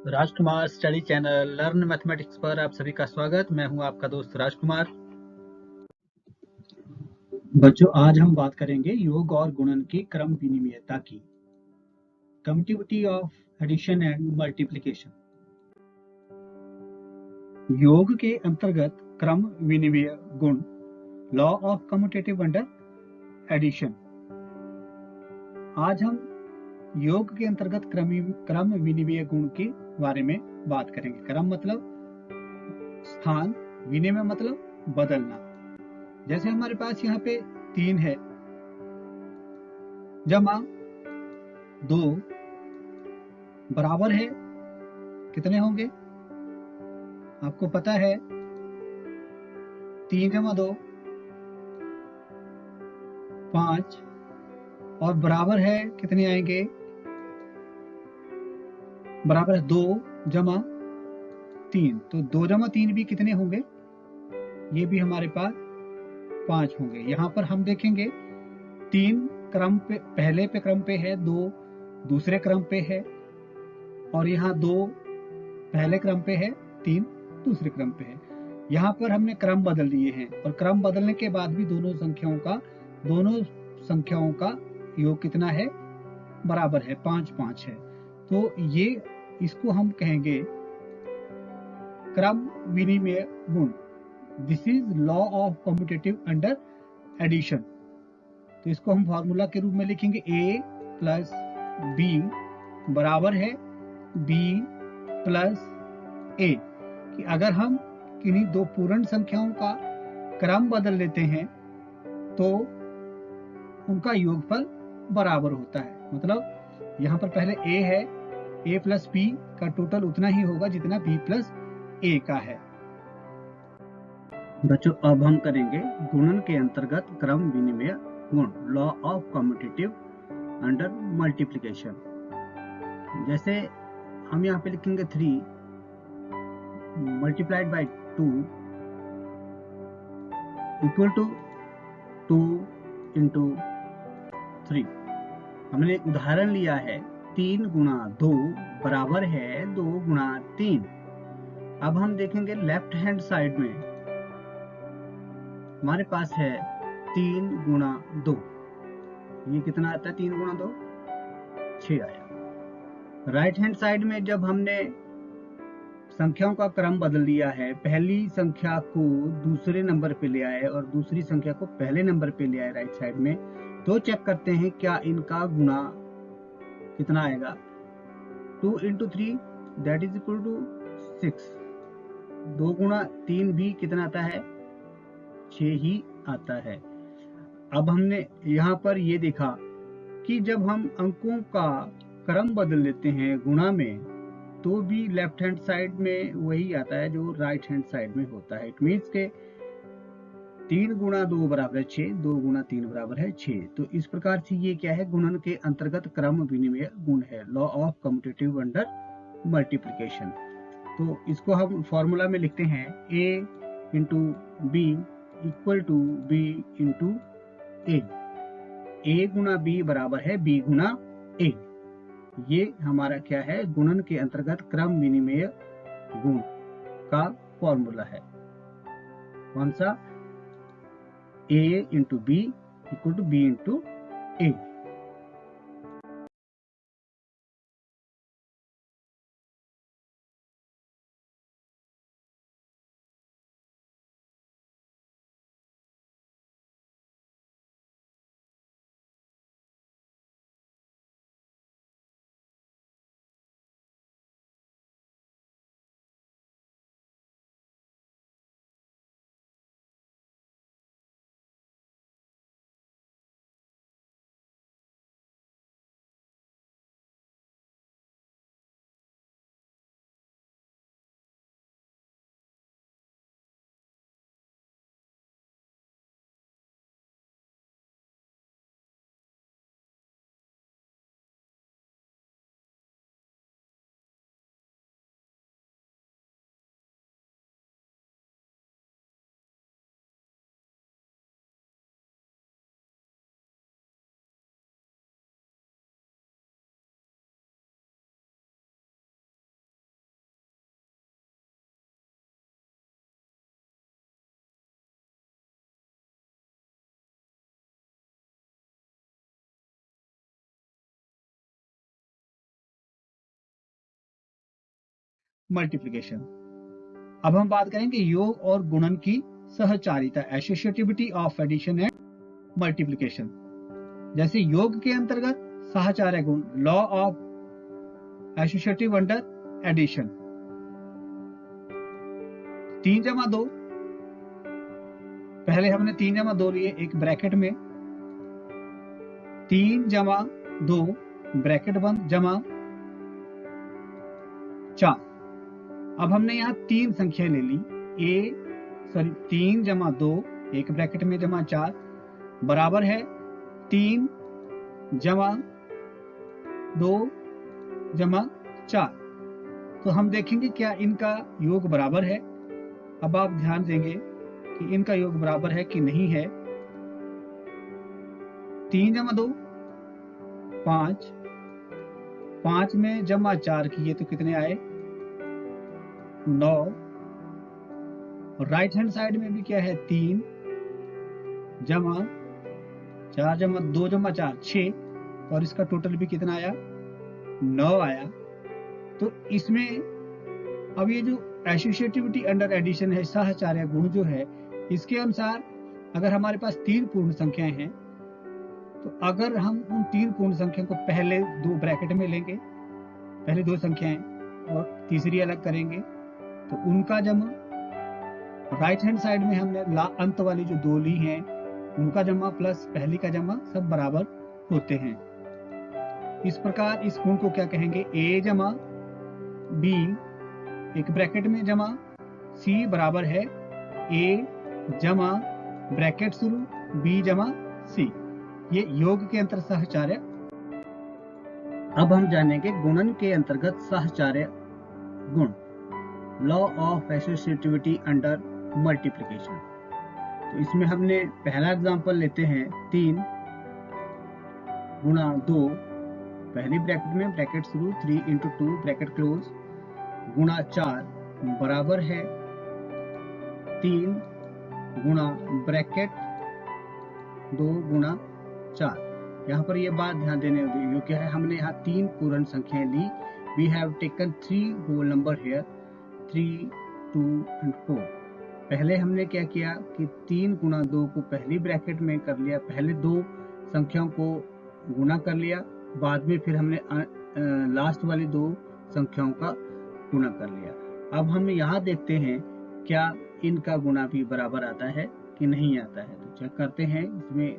राजकुमार study channel learn mathematics पर आप सभी का स्वागत। मैं हूं आपका दोस्त राजकुमार। बच्चों, आज हम बात करेंगे योग और गुणन की क्रम विनिमयता की, commutativity of addition and multiplication. योग के अंतर्गत क्रम विनिमय गुण, law of commutative under addition. आज हम योग के अंतर्गत क्रम विनिमय गुण के बारे में बात करेंगे। क्रम मतलब स्थान, विनिमय मतलब बदलना। जैसे हमारे पास यहाँ पे 3 है जमा 2 बराबर है, कितने होंगे? आपको पता है 3 जमा 2 5 और बराबर है कितने आएंगे? बराबर है 2 जमा 3, तो 2 जमा 3 भी कितने होंगे? ये भी हमारे पास 5 होंगे। यहाँ पर हम देखेंगे 3 क्रम पे, पहले पे क्रम पे है, 2 दूसरे क्रम पे है और यहाँ 2 पहले क्रम पे है, 3 दूसरे क्रम पे है। यहाँ पर हमने क्रम बदल दिए हैं और क्रम बदलने के बाद भी दोनों संख्याओं का योग कितना है? बराबर है, 5 5 है। तो ये इसको हम कहेंगे क्रम विनिमय गुण। This is law of commutative under addition. तो इसको हम फॉर्मूला के रूप में लिखेंगे a प्लस बी बराबर है b प्लस a। कि अगर हम किन्हीं दो पूर्ण संख्याओं का क्रम बदल लेते हैं तो उनका योगफल बराबर होता है। मतलब यहाँ पर पहले a है, a प्लस b का टोटल उतना ही होगा जितना b प्लस a का है। बच्चों, अब हम करेंगे गुणन के अंतर्गत क्रम विनिमय गुण, law of commutative under multiplication. जैसे हम यहाँ पे लिखेंगे 3 multiplied by 2 equal to 2 into 3। हमने उदाहरण लिया है 3 गुणा 2 बराबर है 2 गुणा 3। अब हम देखेंगे लेफ्ट हैंड साइड में हमारे पास है 3 गुणा 2। ये कितना आता है? 3 गुणा 2 6 आया। राइट हैंड साइड में जब हमने संख्याओं का क्रम बदल दिया है, पहली संख्या को दूसरे नंबर पे ले आए और दूसरी संख्या को पहले नंबर पे ले आए राइट साइड में, तो चेक करते हैं क्या इनका गुणा कितना आएगा? 2 into 3 that is equal to 6। 2 गुणा 3 भी कितना आता है? 6 ही आता है। अब हमने यहाँ पर ये देखा कि जब हम अंकों का क्रम बदल लेते हैं गुणा में, तो भी लेफ्ट हैंड साइड में वही आता है जो राइट हैंड साइड में होता है। इट मीन्स के 3 गुणा 2 बराबर है 6, 2 गुणा 3 बराबर है 6। तो इस प्रकार से ये क्या है? गुणन के अंतर्गत क्रम विनिमय गुण है, law of commutative under multiplication. तो इसको हम फॉर्मूला में लिखते हैं a into B equal to b into a गुणा b बराबर है b गुणा a। ये हमारा क्या है? गुणन के अंतर्गत क्रम विनिमय गुण का फॉर्मूला है। कौन सा? a into B equal to b into a। Multiplication. अब हम बात करेंगे योग और गुणन की सहचारिता, associativity of addition and multiplication. जैसे योग के अंतर्गत सहचार्य गुण, law of associative under addition. 3 जमा 2, पहले हमने 3 जमा 2 लिए एक ब्रैकेट में, 3 जमा 2 ब्रैकेट बंद जमा 4। अब हमने यहाँ 3 संख्या ले ली, 3 जमा 2 एक ब्रैकेट में जमा 4 बराबर है 3 जमा 2 जमा 4। तो हम देखेंगे क्या इनका योग बराबर है। अब आप ध्यान देंगे कि इनका योग बराबर है कि नहीं है। 3 जमा 2 5, 5 में जमा 4 किए तो कितने आए 9। और राइट हैंड साइड में भी क्या है 3 जमा 4 जमा 2 जमा 4 6, और इसका टोटल भी कितना आया 9 आया। तो इसमें अब ये जो एसोसिएटिविटी अंडर एडिशन है, सहचार्य गुण जो है, इसके अनुसार अगर हमारे पास 3 पूर्ण संख्याएं हैं तो अगर हम उन 3 पूर्ण संख्या को पहले 2 ब्रैकेट में लेंगे, पहले 2 संख्याएं और तीसरी अलग करेंगे, तो उनका जमा राइट हैंड साइड में हमने अंत वाली जो 2 ली हैं उनका जमा प्लस पहली का जमा सब बराबर होते हैं। इस प्रकार इस गुण को क्या कहेंगे, a जमा b एक ब्रैकेट में जमा c बराबर है a जमा ब्रैकेट शुरू b जमा c। ये योग के अंतर्गत सहचार्य। अब हम जानेंगे गुणन के अंतर्गत सहचार्य गुण, law of associativity under multiplication. तो इसमें हमने पहला एग्जांपल लेते हैं 3 गुणा 2 पहली ब्रैकेट में ब्रैकेट शुरू 3 इंटू 2 ब्रैकेट क्लोज गुणा 4 बराबर है 3 गुणा ब्रैकेट 2 गुणा 4। यहाँ पर ये बात ध्यान देने योग्य है, हमने यहाँ 3 पूर्ण संख्याएं ली। We have taken 3 whole number here 3, 2 and 4। पहले हमने क्या किया कि 3 गुणा 2 को पहली ब्रैकेट में कर लिया, पहले 2 संख्याओं को गुणा कर लिया, बाद में फिर हमने लास्ट वाली 2 संख्याओं का गुणा कर लिया। अब हम यहाँ देखते हैं क्या इनका गुणा भी बराबर आता है कि नहीं आता है। तो चेक करते हैं, इसमें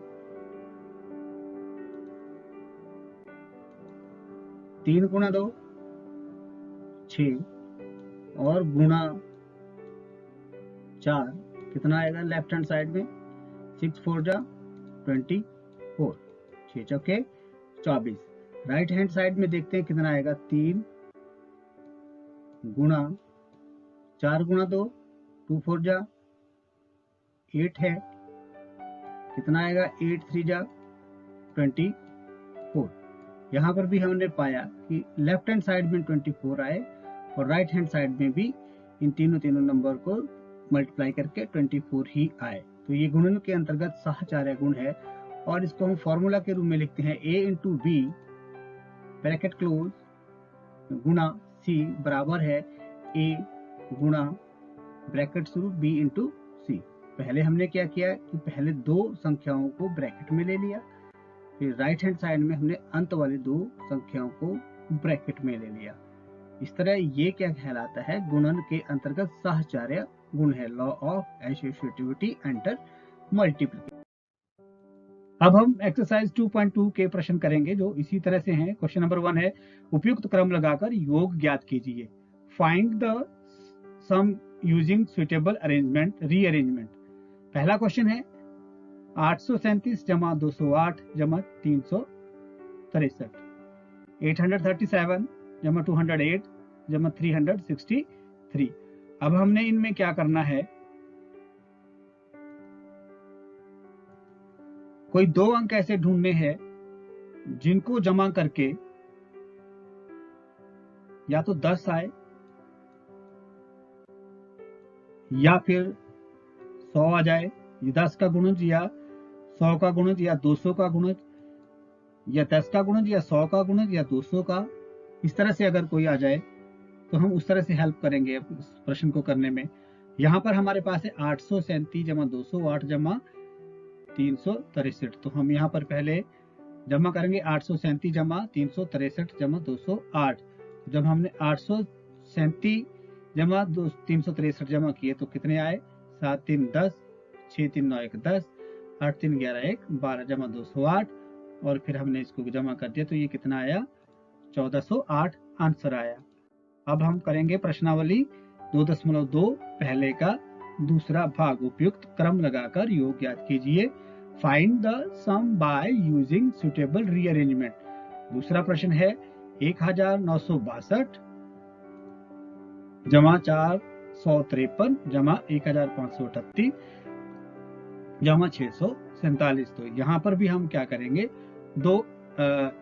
3 गुणा 2 6 और गुणा 4 कितना आएगा लेफ्ट हैंड साइड में 6 4 जा 24, 6 चौके 24। राइट हैंड साइड में देखते हैं कितना आएगा 3 गुणा 4 गुणा 2 2 4 जा 8 है, कितना आएगा 8 3 जा 24। यहाँ पर भी हमने पाया कि लेफ्ट हैंड साइड में 24 आए और राइट हैंड साइड में भी इन तीनों नंबर को मल्टीप्लाई करके 24 ही आए। तो ये गुणन के अंतर्गत सहचार्य गुण है और इसको हम फॉर्मूला के रूप में लिखते हैं a into b bracket close गुणा c बराबर है a गुणा ब्रैकेट शुरू b इंटू c। पहले हमने क्या किया कि पहले 2 संख्याओं को ब्रैकेट में ले लिया, फिर राइट हैंड साइड में हमने अंत वाली 2 संख्याओं को ब्रैकेट में ले लिया। इस तरह ये क्या कहलाता है, गुणन के अंतर्गत सहचार्य गुण है, law of associativity under multiplication. अब हम एक्सरसाइज 2.2 के प्रश्न करेंगे जो इसी तरह से हैं। क्वेश्चन नंबर 1 है, उपयुक्त क्रम लगाकर योग ज्ञात कीजिए। Find the sum using suitable arrangement rearrangement. पहला क्वेश्चन है 837 जमा 208 जमा 363, 837 जमा 208 जमा 363। अब हमने इनमें क्या करना है, कोई 2 अंक ऐसे ढूंढने हैं जिनको जमा करके या तो 10 आए या फिर 100 आ जाए, 10 का गुणज या 100 का गुणज या 200 का गुणज या 10 का गुणज या 100 का गुणज या 200 का, इस तरह से अगर कोई आ जाए तो हम उस तरह से हेल्प करेंगे इस प्रश्न को करने में। यहाँ पर हमारे पास है 837 जमा 208 जमा 363। तो हम यहाँ पर पहले जमा करेंगे 837 जमा 363 जमा 208। जब हमने 837 जमा 363 जमा किए तो कितने आए? 7 3 10, 6 3 9 1 10, 8 3 11 1 12 जमा 208, और फिर हमने इसको जमा कर दिया तो ये कितना आया? 1408 आंसर आया। अब हम करेंगे प्रश्नावली 2.2 पहले का दूसरा भाग। उपयुक्त क्रम लगाकर योग ज्ञात कीजिए। Find the sum by using suitable rearrangement. दूसरा प्रश्न है 1962 जमा 453 जमा 1538 जमा 647। तो यहाँ पर भी हम क्या करेंगे? दो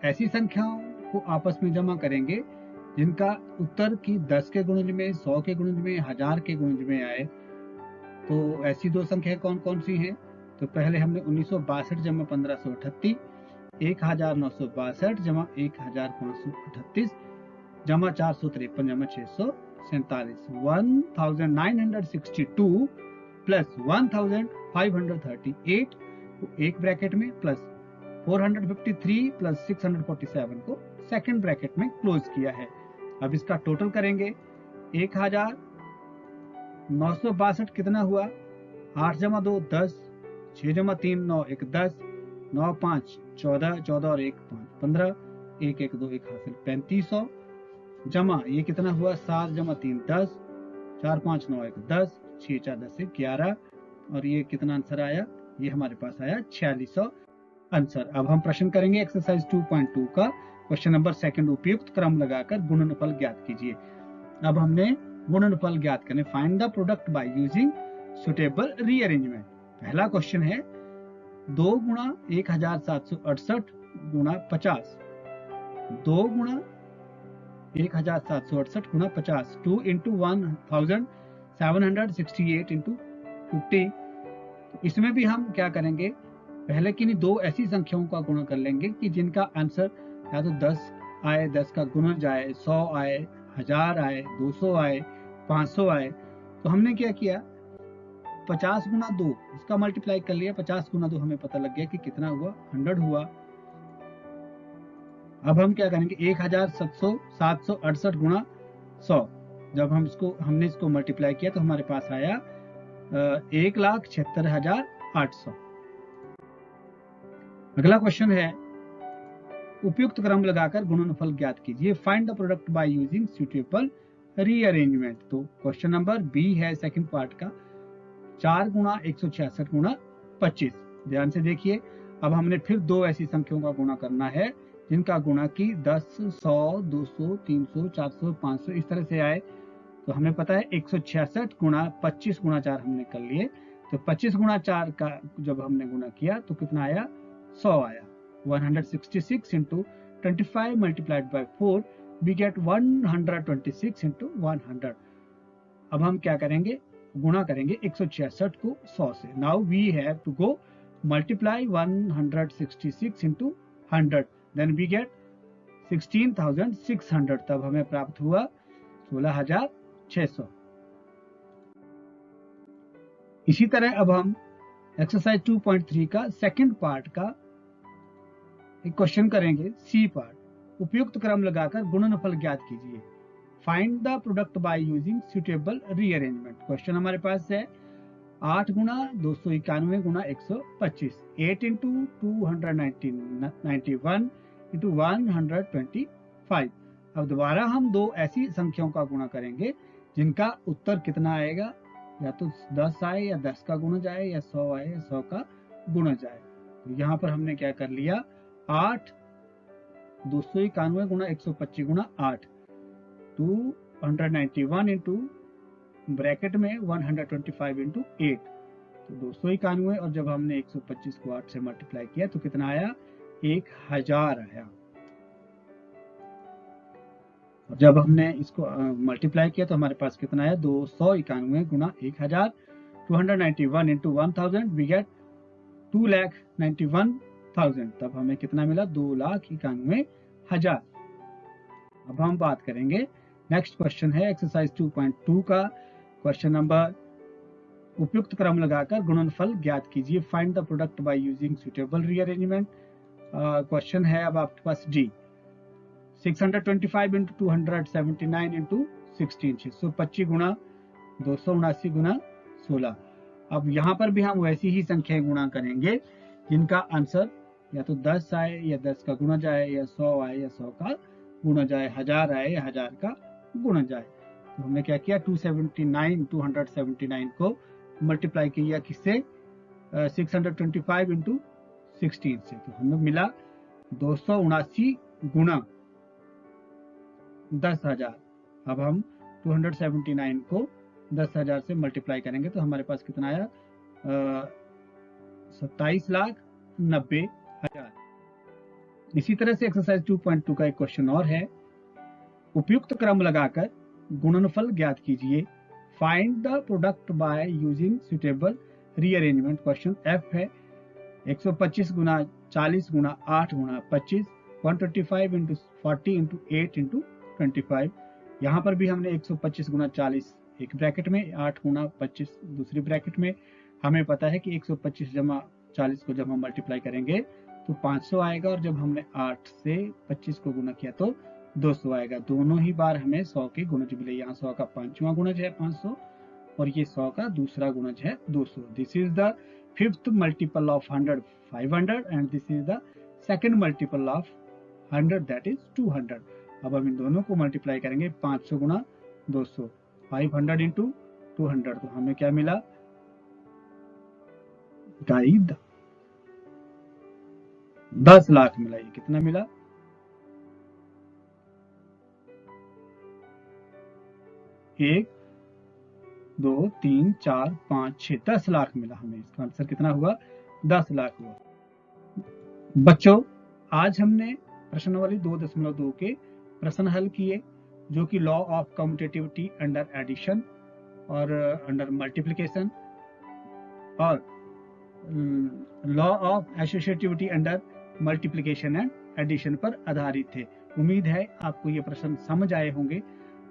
ऐसी संख्याओं को आपस में जमा करेंगे जिनका उत्तर की 10 के गुणज में, 100 के गुणज में, 1000 के गुणज में आए। तो ऐसी दो संख्या कौन कौन सी हैं? तो पहले हमने 1962 जमा 1538, 1962 जमा 1538 जमा 453 जमा 647। 1962 प्लस 1538 एक ब्रैकेट में, प्लस 453 प्लस 647 को सेकंड ब्रैकेट में क्लोज किया है। अब इसका टोटल करेंगे। 1962 कितना हुआ? 8 जमा 2 10, 6 जमा 3 9 1 10, 9 5 14, 14 और 1 5 15, 1 1 2 1 हासिल 3500 जमा ये कितना हुआ? 7 जमा 3 10, 4 5 9 1 10, 6 4 10 1 11, और ये कितना आंसर आया? ये हमारे पास आया 4600 आंसर। अब हम प्रश्न करेंगे एक्सरसाइज 2.2 का क्वेश्चन नंबर 2। उपयुक्त क्रम लगाकर गुणनफल ज्ञात कीजिए। अब हमने गुणनफल ज्ञात करने। Find the product bye using suitable rearrangement. पहला क्वेश्चन है 2 गुणा 1768 गुणा 50, 2 गुणा 1768 गुणा 50, 2 इंटू 1768 इंटू 50। इसमें भी हम क्या करेंगे? पहले की दो ऐसी संख्याओं का गुणा कर लेंगे कि जिनका आंसर या तो 10 आए, 10 का गुणज आए, 100 आए, 1000 आए, 200 आए, 500 आए। तो हमने क्या किया? 50 गुणा 2 इसका मल्टीप्लाई कर लिया। 50 गुणा 2 हमें पता लग गया कि कितना हुआ? 100 हुआ। अब हम क्या करेंगे? 1768 गुणा 100। जब हमने इसको मल्टीप्लाई किया तो हमारे पास आया 1,76,800। अगला क्वेश्चन है उपयुक्त क्रम लगाकर गुणनफल ज्ञात कीजिए। Find the product bye using suitable rearrangement. तो क्वेश्चन नंबर बी है सेकंड पार्ट का, 4 गुणा 166 गुणा 25। ध्यान से देखिए। अब हमने फिर दो ऐसी संख्याओं का गुणा करना है जिनका गुणा की 10, 100, 200, 300, 400, 500 इस तरह से आए। तो हमें पता है 166 गुणा 25 गुणा 4 हमने कर लिए। तो 25 गुणा 4 का जब हमने गुणा किया तो कितना आया? 100 आया। 166 into 25 multiplied by 4 we get 126 into 100। अब हम क्या करेंगे? गुणा करेंगे 166 को 100 से। Now we have to go multiply 166 into 100, then we get 16,600। तब हमें प्राप्त हुआ 16,600। इसी तरह अब हम एक्सरसाइज 2.3 का सेकंड पार्ट का एक क्वेश्चन करेंगे, सी पार्ट। उपयुक्त क्रम लगाकर गुणनफल ज्ञात कीजिए। Find the product bye using suitable rearrangement. Question हमारे पास है 8 गुणा 291 गुणा 125, 8 इंटू 291 इंटू 125। अब दोबारा हम दो ऐसी संख्याओं का गुणा करेंगे जिनका उत्तर कितना आएगा? या तो 10 आए, या 10 का गुणज आए, या 100 आए, या 100 का गुणज आए। तो यहाँ पर हमने क्या कर लिया? 8 291 गुणा 125 गुणा 8, 291 इंटू ब्रैकेट में 125 इंटू 8, तो 291। और जब हमने 125 को 8 से मल्टीप्लाई किया तो कितना आया? 1000 आया। और जब हमने इसको मल्टीप्लाई किया तो हमारे पास कितना आया? 291 गुणा 1000, 291 इंटू 1000 वी गेट 2,91,000। तब हमें कितना मिला? 2,91,000। अब हम बात करेंगे नेक्स्ट क्वेश्चन है एक्सरसाइज 2.2 का क्वेश्चन नंबर, उपयुक्त क्रम लगाकर गुणनफल ज्ञात कीजिए, find the product bye using suitable rearrangement. Question है अब आपके पास डी, 625 इंटू 279 इंटू 16, 625 गुणा 279 गुणा 16। अब यहाँ पर भी हम वैसी ही संख्याएं गुणा करेंगे जिनका आंसर या तो 10 आए या 10 का गुणज आए या 100 आए या 100 का गुणज आए, 1000 आए या 1000 का गुणज आए। तो हमने क्या किया, 279 को मल्टीप्लाई किया किससे, 625 इंटू 16 से, तो हमें मिला 279 गुणा 10,000। अब हम 279 को 10,000 से मल्टीप्लाई करेंगे तो हमारे पास कितना आया, 27,90,000। इसी तरह से एक्सरसाइज 2.2 का एक क्वेश्चन और है, उपयुक्त क्रम लगाकर गुणनफल ज्ञात कीजिए, find the product bye using suitable rearrangement. Question F है 125 गुना 40 गुना 8 गुना 25, 125 इंटू 40 इंटू 8 इंटू 25। यहाँ पर भी हमने 125 गुना 40 एक ब्रैकेट में, 8 गुना 25 दूसरी ब्रैकेट में। हमें पता है कि 125 जमा 40 को जब हम मल्टीप्लाई करेंगे तो 500 आएगा, और जब हमने 8 से 25 को गुना किया तो 200 आएगा। दोनों ही बार हमें 100 के गुणज मिले, यहाँ 100 का 5वां गुणज है 500 और ये 100 का दूसरा गुणज है 200। This is the fifth multiple of 100 500 and this is the second multiple of 100 that is 200। अब हम इन दोनों को मल्टीप्लाई करेंगे, 500 गुणा 200, 500 इंटू 200, तो हमें क्या मिला, 10 लाख मिला। ये कितना मिला, 1 2 3 4 5 6 10 लाख मिला हमें। इसका आंसर कितना हुआ, 10 लाख हुआ। बच्चों, आज हमने प्रश्नावली 2.2 के प्रश्न हल किए, जो कि law of commutativity under addition और अंडर मल्टीप्लिकेशन और law of associativity under multiplication and addition पर आधारित थे। उम्मीद है आपको ये प्रश्न समझ आए होंगे।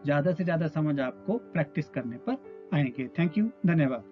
ज्यादा से ज्यादा समझ आपको प्रैक्टिस करने पर आएंगे। थैंक यू, धन्यवाद।